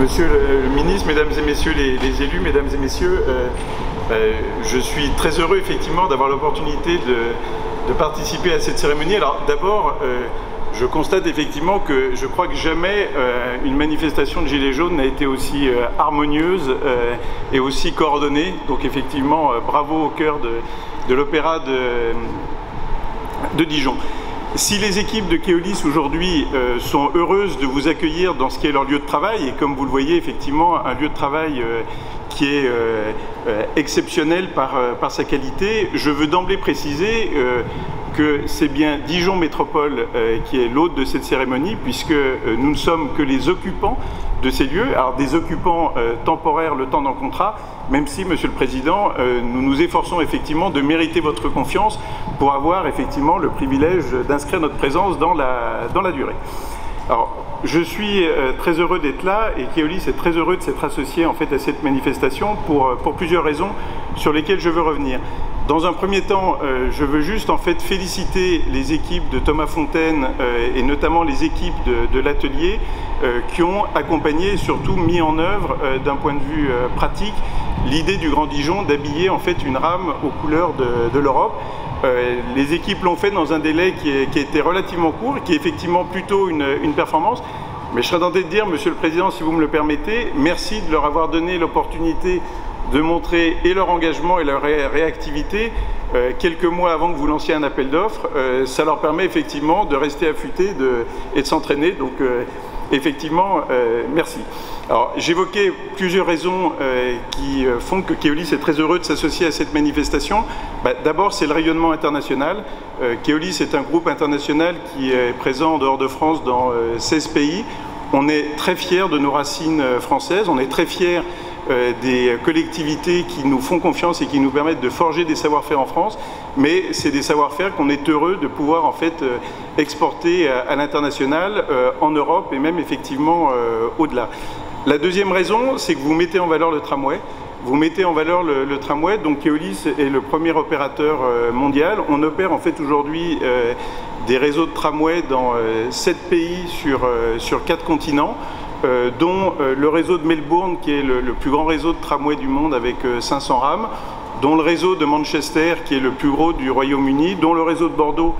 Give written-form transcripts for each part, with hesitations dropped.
Monsieur le ministre, mesdames et messieurs les élus, mesdames et messieurs, je suis très heureux effectivement d'avoir l'opportunité de participer à cette cérémonie. Alors d'abord, je constate effectivement que je crois que jamais une manifestation de Gilets jaunes n'a été aussi harmonieuse et aussi coordonnée. Donc effectivement, bravo au cœur de l'opéra de Dijon. Si les équipes de Keolis aujourd'hui sont heureuses de vous accueillir dans ce qui est leur lieu de travail, et comme vous le voyez effectivement un lieu de travail qui est exceptionnel par sa qualité, je veux d'emblée préciser que c'est bien Dijon Métropole qui est l'hôte de cette cérémonie, puisque nous ne sommes que les occupants de ces lieux, alors des occupants temporaires le temps d'un contrat, même si, Monsieur le Président, nous nous efforçons effectivement de mériter votre confiance pour avoir effectivement le privilège d'inscrire notre présence dans la durée. Alors, je suis très heureux d'être là et Keolis est très heureux de s'être associé en fait à cette manifestation pour plusieurs raisons sur lesquelles je veux revenir. Dans un premier temps, je veux juste en fait féliciter les équipes de Thomas Fontaine et notamment les équipes de l'atelier qui ont accompagné et surtout mis en œuvre d'un point de vue pratique l'idée du Grand Dijon d'habiller en fait une rame aux couleurs de l'Europe. Les équipes l'ont fait dans un délai qui a été relativement court et qui est effectivement plutôt une performance. Mais je serais tenté de dire, Monsieur le Président, si vous me le permettez, merci de leur avoir donné l'opportunité de montrer et leur engagement et leur réactivité quelques mois avant que vous lanciez un appel d'offres. Ça leur permet effectivement de rester affûtés et de s'entraîner. Donc effectivement, merci. Alors j'évoquais plusieurs raisons qui font que Keolis est très heureux de s'associer à cette manifestation. D'abord, c'est le rayonnement international. Keolis est un groupe international qui est présent en dehors de France dans 16 pays. On est très fiers de nos racines françaises, on est très fiers des collectivités qui nous font confiance et qui nous permettent de forger des savoir-faire en France, mais c'est des savoir-faire qu'on est heureux de pouvoir en fait exporter à l'international, en Europe et même effectivement au-delà. La deuxième raison, c'est que vous mettez en valeur le tramway. Vous mettez en valeur le tramway, donc Keolis est le premier opérateur mondial. On opère en fait aujourd'hui des réseaux de tramway dans 7 pays sur 4 continents. Dont le réseau de Melbourne qui est le plus grand réseau de tramway du monde avec 500 rames, dont le réseau de Manchester qui est le plus gros du Royaume-Uni, dont le réseau de Bordeaux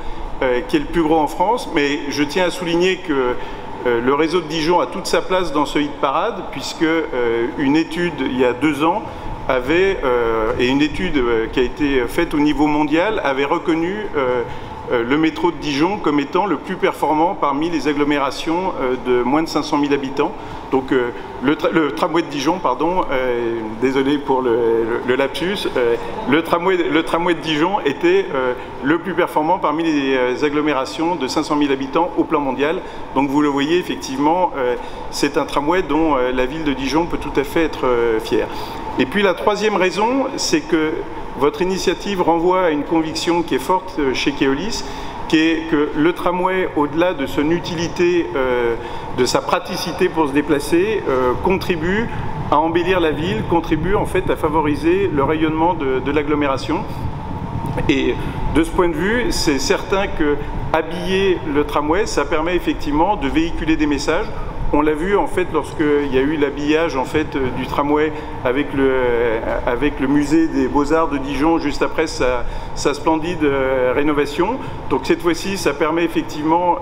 qui est le plus gros en France. Mais je tiens à souligner que le réseau de Dijon a toute sa place dans ce hit parade, puisque une étude il y a 2 ans et une étude qui a été faite au niveau mondial avait reconnu le métro de Dijon comme étant le plus performant parmi les agglomérations de moins de 500 000 habitants. Donc le tramway de Dijon, pardon, désolé pour le lapsus, le tramway de Dijon était le plus performant parmi les agglomérations de 500 000 habitants au plan mondial. Donc vous le voyez, effectivement, c'est un tramway dont la ville de Dijon peut tout à fait être fière. Et puis la troisième raison, c'est que votre initiative renvoie à une conviction qui est forte chez Keolis, qui est que le tramway, au-delà de son utilité, de sa praticité pour se déplacer, contribue à embellir la ville, contribue en fait à favoriser le rayonnement de l'agglomération. Et de ce point de vue, c'est certain que habiller le tramway, ça permet effectivement de véhiculer des messages. On l'a vu en fait lorsqu'il y a eu l'habillage en fait du tramway avec le musée des Beaux-Arts de Dijon juste après sa splendide rénovation. Donc cette fois-ci, ça permet effectivement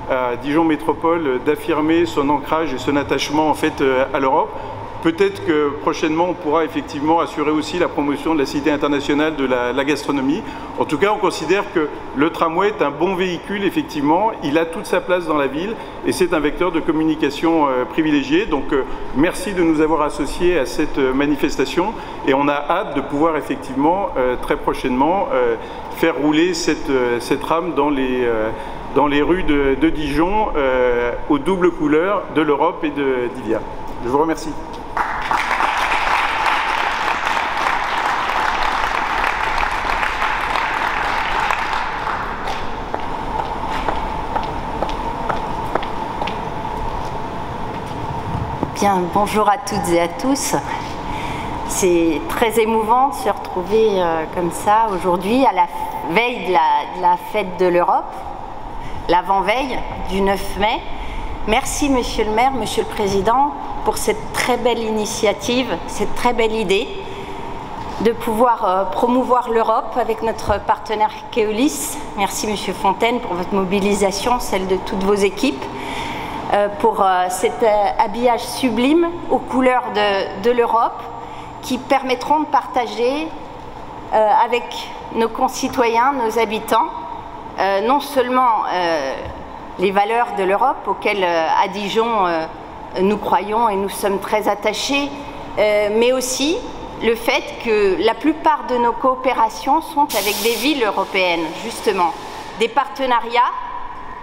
à Dijon Métropole d'affirmer son ancrage et son attachement en fait à l'Europe. Peut-être que prochainement, on pourra effectivement assurer aussi la promotion de la Cité internationale de la gastronomie. En tout cas, on considère que le tramway est un bon véhicule, effectivement. Il a toute sa place dans la ville et c'est un vecteur de communication privilégié. Donc, merci de nous avoir associés à cette manifestation et on a hâte de pouvoir effectivement, très prochainement, faire rouler cette rame dans les rues de Dijon aux doubles couleurs de l'Europe et d'Ivia. Je vous remercie. Bien, bonjour à toutes et à tous. C'est très émouvant de se retrouver comme ça aujourd'hui à la veille de la fête de l'Europe, l'avant-veille du 9 mai. Merci Monsieur le maire, Monsieur le Président pour cette très belle initiative, cette très belle idée de pouvoir promouvoir l'Europe avec notre partenaire Keolis. Merci Monsieur Fontaine pour votre mobilisation, celle de toutes vos équipes. Pour cet habillage sublime aux couleurs de l'Europe qui permettront de partager avec nos concitoyens, nos habitants, non seulement les valeurs de l'Europe auxquelles à Dijon nous croyons et nous sommes très attachés, mais aussi le fait que la plupart de nos coopérations sont avec des villes européennes, justement, des partenariats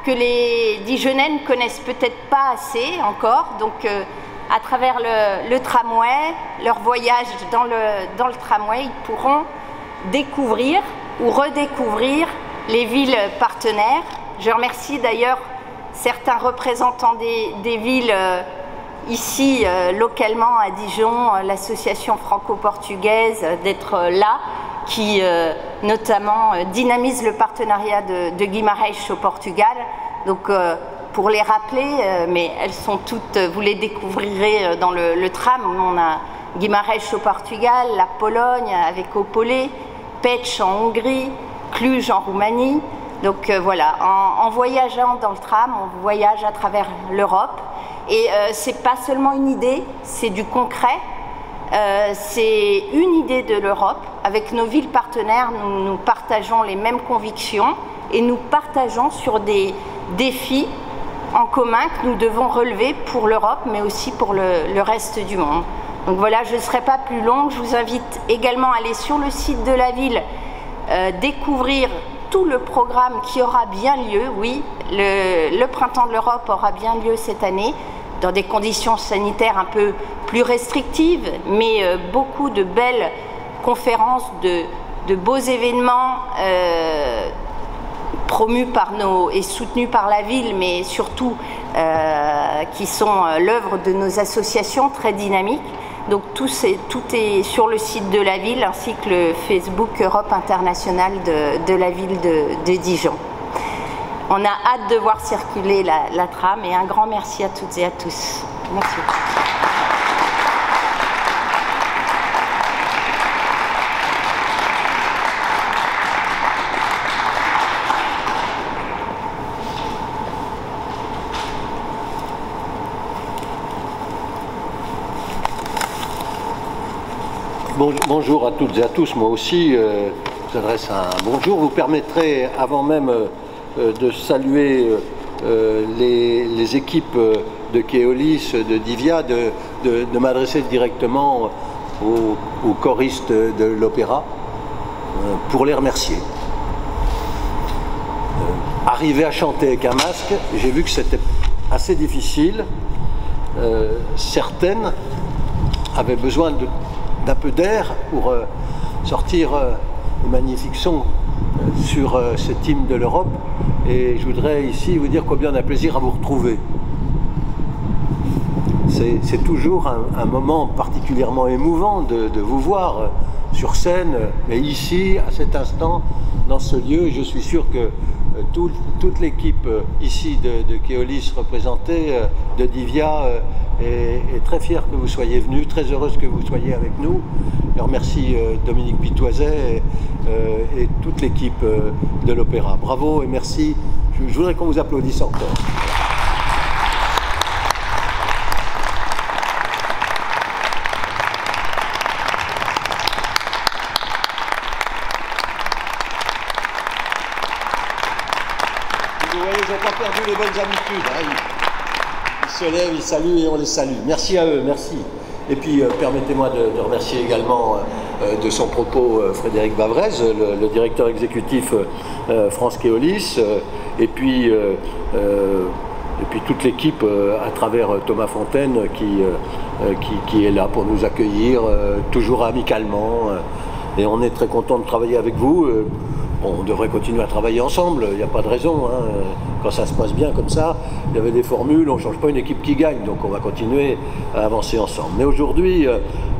que les Dijonnais ne connaissent peut-être pas assez encore. Donc à travers le tramway, leur voyage dans le tramway, ils pourront découvrir ou redécouvrir les villes partenaires. Je remercie d'ailleurs certains représentants des villes ici localement à Dijon, l'association franco-portugaise d'être là, qui notamment dynamise le partenariat de Guimarães au Portugal. Donc pour les rappeler, mais elles sont toutes, vous les découvrirez dans le tram. On a Guimarães au Portugal, la Pologne avec Opole, Pécs en Hongrie, Cluj en Roumanie. Donc voilà, en voyageant dans le tram, on voyage à travers l'Europe. Et c'est pas seulement une idée, c'est du concret. C'est une idée de l'Europe. Avec nos villes partenaires, nous partageons les mêmes convictions et nous partageons sur des défis en commun que nous devons relever pour l'Europe, mais aussi pour le reste du monde. Donc voilà, je ne serai pas plus longue. Je vous invite également à aller sur le site de la ville, découvrir tout le programme qui aura bien lieu. Oui, le Printemps de l'Europe aura bien lieu cette année, dans des conditions sanitaires un peu plus restrictives, mais beaucoup de belles conférences, de beaux événements promus par et soutenus par la ville, mais surtout qui sont l'œuvre de nos associations très dynamiques. Donc tout est sur le site de la ville, ainsi que le Facebook Europe Internationale de la ville de Dijon. On a hâte de voir circuler la tram et un grand merci à toutes et à tous. Merci. Bonjour à toutes et à tous. Moi aussi, vous adresse un bonjour. Vous permettrez, avant même de saluer les équipes de Keolis, de Divia, de m'adresser directement aux choristes de l'opéra pour les remercier. Arriver à chanter avec un masque, j'ai vu que c'était assez difficile. Certaines avaient besoin d'un peu d'air pour sortir un magnifique son sur cet hymne de l'Europe. Et je voudrais ici vous dire combien on a plaisir à vous retrouver. C'est toujours un moment particulièrement émouvant de vous voir sur scène, mais ici, à cet instant, dans ce lieu. Je suis sûr que toute l'équipe ici de Keolis représentée, de Divia, est très fière que vous soyez venus, très heureuse que vous soyez avec nous. Je remercie Dominique Pitoiset et toute l'équipe de l'opéra. Bravo et merci. Je voudrais qu'on vous applaudisse encore. Vous voyez, ils n'ont pas perdu les bonnes habitudes. Hein. Ils se lèvent, ils saluent et on les salue. Merci à eux, merci. Et puis, permettez-moi de remercier également de son propos Frédéric Bavrez, le directeur exécutif France Keolis, et puis toute l'équipe à travers Thomas Fontaine qui est là pour nous accueillir toujours amicalement. Et on est très content de travailler avec vous. On devrait continuer à travailler ensemble, il n'y a pas de raison. Hein. Quand ça se passe bien comme ça, il y avait des formules, on ne change pas une équipe qui gagne, donc on va continuer à avancer ensemble. Mais aujourd'hui,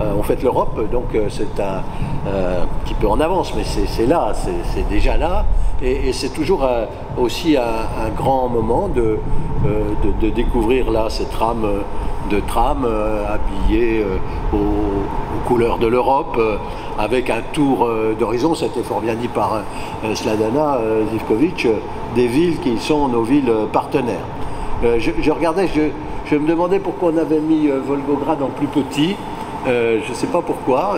on fête l'Europe, donc c'est un petit peu en avance, mais c'est là, c'est déjà là. Et c'est toujours aussi un grand moment de découvrir là cette rame de tram habillée aux couleurs de l'Europe, avec un tour d'horizon, ça a été fort bien dit par Sladana Zivkovic, des villes qui sont nos villes partenaires. Je regardais, je me demandais pourquoi on avait mis Volgograd en plus petit, je ne sais pas pourquoi,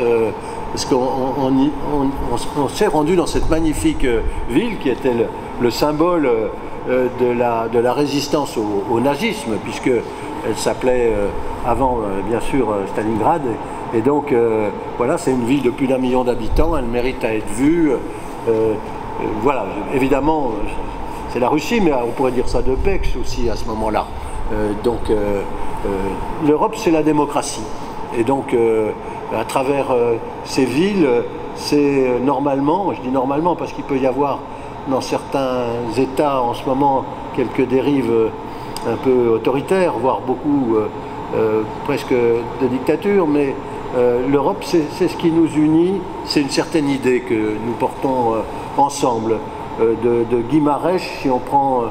parce qu'on s'est rendu dans cette magnifique ville qui était le symbole de la résistance au nazisme, puisqu'elle s'appelait avant, bien sûr, Stalingrad. Et donc, voilà, c'est une ville de plus d'1 million d'habitants, elle mérite à être vue. Voilà, évidemment, c'est la Russie, mais on pourrait dire ça de Pécs aussi à ce moment-là. Donc, l'Europe, c'est la démocratie. Et donc, à travers ces villes, c'est normalement, je dis normalement parce qu'il peut y avoir dans certains États en ce moment quelques dérives un peu autoritaires, voire beaucoup presque de dictature, mais l'Europe, c'est ce qui nous unit, c'est une certaine idée que nous portons ensemble. De Guimarães, si on prend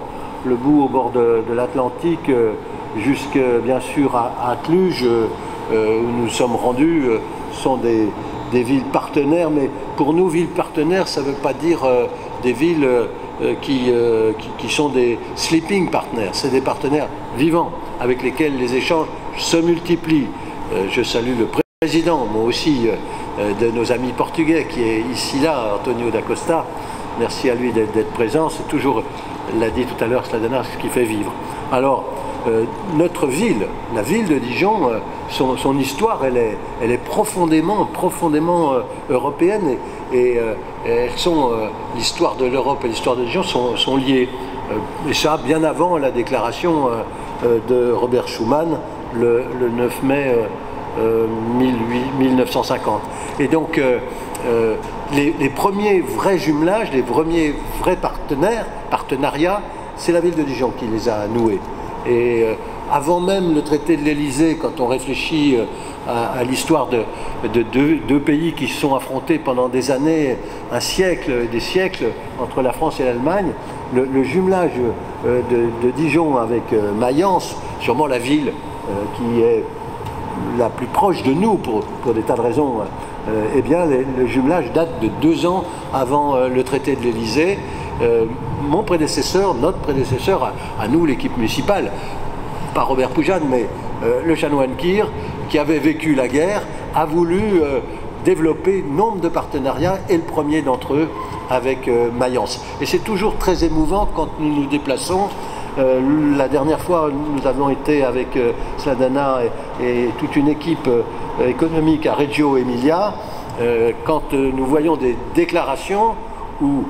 le bout au bord de l'Atlantique, jusque bien sûr à Cluj, où nous sommes rendus, sont des villes partenaires, mais pour nous, villes partenaires, ça ne veut pas dire des villes qui sont des sleeping partners, c'est des partenaires vivants avec lesquels les échanges se multiplient. Je salue le président, moi aussi, de nos amis portugais qui est ici là, Antonio da Costa. Merci à lui d'être présent, c'est toujours, l'a dit tout à l'heure Sladana, ce qui fait vivre. Alors, notre ville, la ville de Dijon, son histoire, elle est profondément européenne et elles sont, l'histoire de l'Europe et l'histoire de Dijon sont liées. Et ça, bien avant la déclaration de Robert Schuman, le 9 mai 1950. Et donc, les premiers vrais jumelages, les premiers vrais partenariats, c'est la ville de Dijon qui les a noués. Et avant même le traité de l'Élysée, quand on réfléchit à l'histoire de deux pays qui se sont affrontés pendant des années, un siècle, des siècles, entre la France et l'Allemagne, le jumelage de Dijon avec Mayence, sûrement la ville qui est la plus proche de nous pour des tas de raisons, eh bien le jumelage date de 2 ans avant le traité de l'Élysée. Mon prédécesseur, notre prédécesseur, à nous l'équipe municipale, pas Robert Poujade, mais le chanoine Kir, qui avait vécu la guerre, a voulu développé nombre de partenariats, et le premier d'entre eux avec Mayence. Et c'est toujours très émouvant quand nous nous déplaçons. La dernière fois, nous avons été avec Sladana et toute une équipe économique à Reggio Emilia, quand nous voyons des déclarations où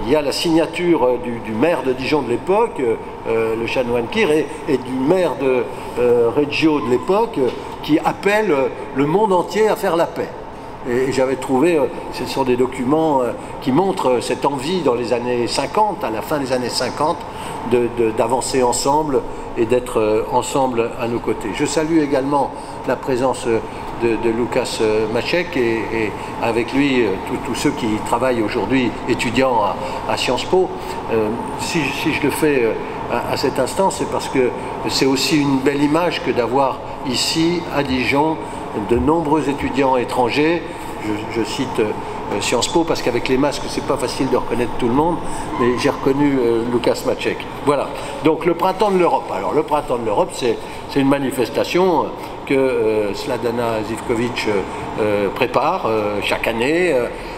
il y a la signature du maire de Dijon de l'époque, le chanoine Kir, et du maire de Reggio de l'époque, qui appelle le monde entier à faire la paix. Et j'avais trouvé, ce sont des documents qui montrent cette envie dans les années 50, à la fin des années 50, d'avancer ensemble et d'être ensemble à nos côtés. Je salue également la présence de Lukas Maček et avec lui tous ceux qui travaillent aujourd'hui, étudiants à Sciences Po. Si je le fais à cet instant, c'est parce que c'est aussi une belle image que d'avoir ici à Dijon de nombreux étudiants étrangers. Je cite Sciences Po parce qu'avec les masques c'est pas facile de reconnaître tout le monde, mais j'ai reconnu Lukas Maček. Voilà, donc le printemps de l'Europe. Alors le printemps de l'Europe, c'est une manifestation que Sladana Živković prépare chaque année.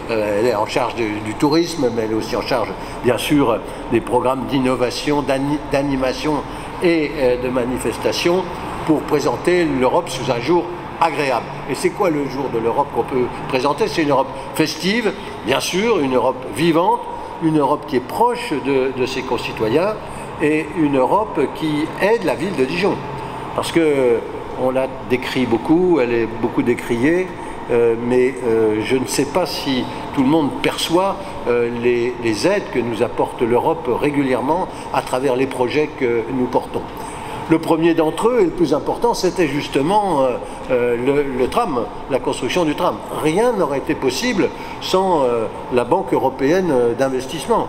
Elle est en charge du tourisme, mais elle est aussi en charge bien sûr des programmes d'innovation, d'animation et de manifestation pour présenter l'Europe sous un jour agréable. Et c'est quoi le jour de l'Europe qu'on peut présenter? C'est une Europe festive, bien sûr, une Europe vivante, une Europe qui est proche de ses concitoyens et une Europe qui aide la ville de Dijon. Parce que on l'a décrit beaucoup, elle est beaucoup décriée, mais je ne sais pas si tout le monde perçoit les aides que nous apporte l'Europe régulièrement à travers les projets que nous portons. Le premier d'entre eux, et le plus important, c'était justement le tram, la construction du tram. Rien n'aurait été possible sans la Banque européenne d'investissement,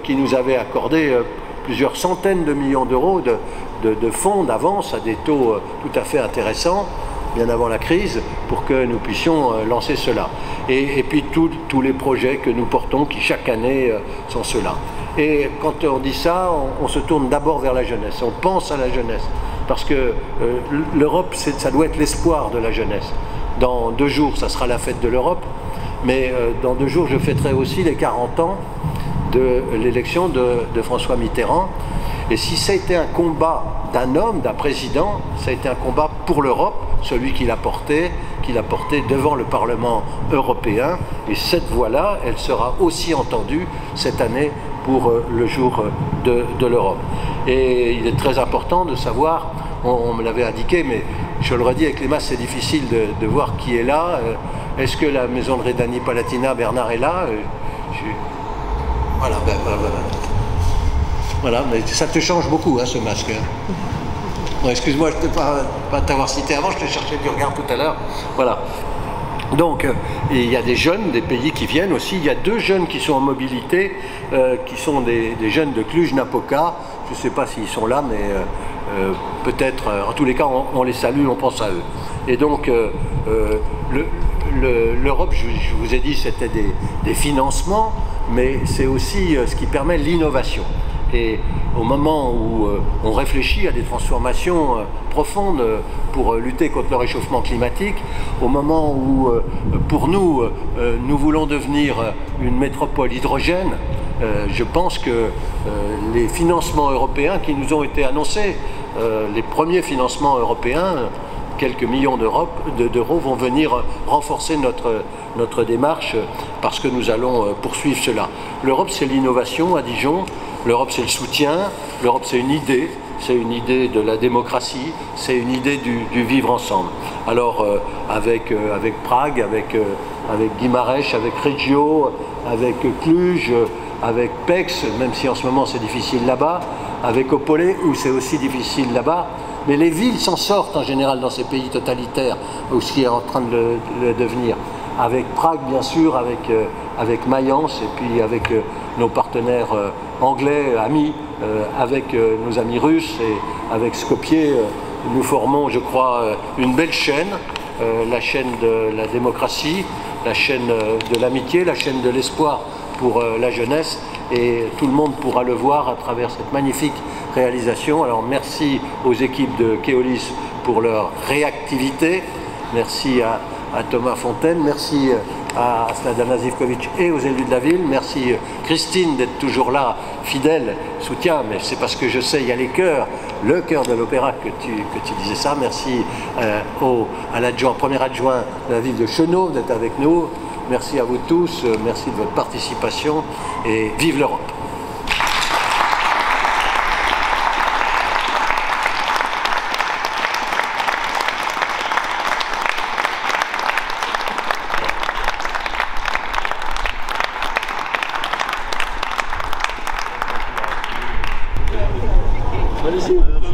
qui nous avait accordé plusieurs centaines de millions d'euros de fonds d'avance à des taux tout à fait intéressants, bien avant la crise, pour que nous puissions lancer cela. Et puis tous les projets que nous portons, qui chaque année sont ceux-là. Et quand on dit ça, on se tourne d'abord vers la jeunesse, on pense à la jeunesse, parce que l'Europe, ça doit être l'espoir de la jeunesse. Dans 2 jours, ça sera la fête de l'Europe, mais dans 2 jours, je fêterai aussi les 40 ans de l'élection de François Mitterrand. Et si ça a été un combat d'un homme, d'un président, ça a été un combat pour l'Europe, celui qu'il a porté devant le Parlement européen. Et cette voix-là, elle sera aussi entendue cette année pour le jour de l'Europe. Et il est très important de savoir, on me l'avait indiqué, mais je le redis, avec les masses c'est difficile de voir qui est là. Est-ce que la maison de Redani Palatina, Bernard est là? Voilà, voilà, mais ça te change beaucoup, hein, ce masque. Bon, excuse-moi, je ne peux pas t'avoir cité avant, je t'ai cherché du regard tout à l'heure. Voilà. Donc, il y a des jeunes des pays qui viennent aussi. Il y a 2 jeunes qui sont en mobilité, qui sont des jeunes de Cluj-Napoca. Je ne sais pas s'ils sont là, mais peut-être, en tous les cas, on les salue, on pense à eux. Et donc, l'Europe, je vous ai dit, c'était des financements, mais c'est aussi ce qui permet l'innovation. Et au moment où on réfléchit à des transformations profondes pour lutter contre le réchauffement climatique, au moment où, pour nous, nous voulons devenir une métropole hydrogène, je pense que les financements européens qui nous ont été annoncés, les premiers financements européens, quelques millions d'euros vont venir renforcer notre démarche parce que nous allons poursuivre cela. L'Europe, c'est l'innovation à Dijon. L'Europe, c'est le soutien. L'Europe, c'est une idée. C'est une idée de la démocratie. C'est une idée du vivre ensemble. Alors, avec Prague, avec Guimarães, avec Reggio, avec Cluj, avec Pécs, même si en ce moment c'est difficile là-bas, avec Opole, où c'est aussi difficile là-bas. Mais les villes s'en sortent en général dans ces pays totalitaires, ou ce qui est en train de le devenir. Avec Prague, bien sûr, avec Mayence, et puis avec nos partenaires anglais, amis, avec nos amis russes, et avec Skopje, nous formons, je crois, une belle chaîne, la chaîne de la démocratie, la chaîne de l'amitié, la chaîne de l'espoir pour la jeunesse, et tout le monde pourra le voir à travers cette magnifique réalisation. Alors merci aux équipes de Keolis pour leur réactivité, merci à Thomas Fontaine, merci à Sladana Zivkovic et aux élus de la ville, merci Christine d'être toujours là, fidèle, soutien, mais c'est parce que je sais, il y a les chœurs, le chœur de l'opéra que tu disais ça, merci à l'adjoint, premier adjoint de la ville de Chenauve d'être avec nous, merci à vous tous, merci de votre participation et vive l'Europe. Allez-y.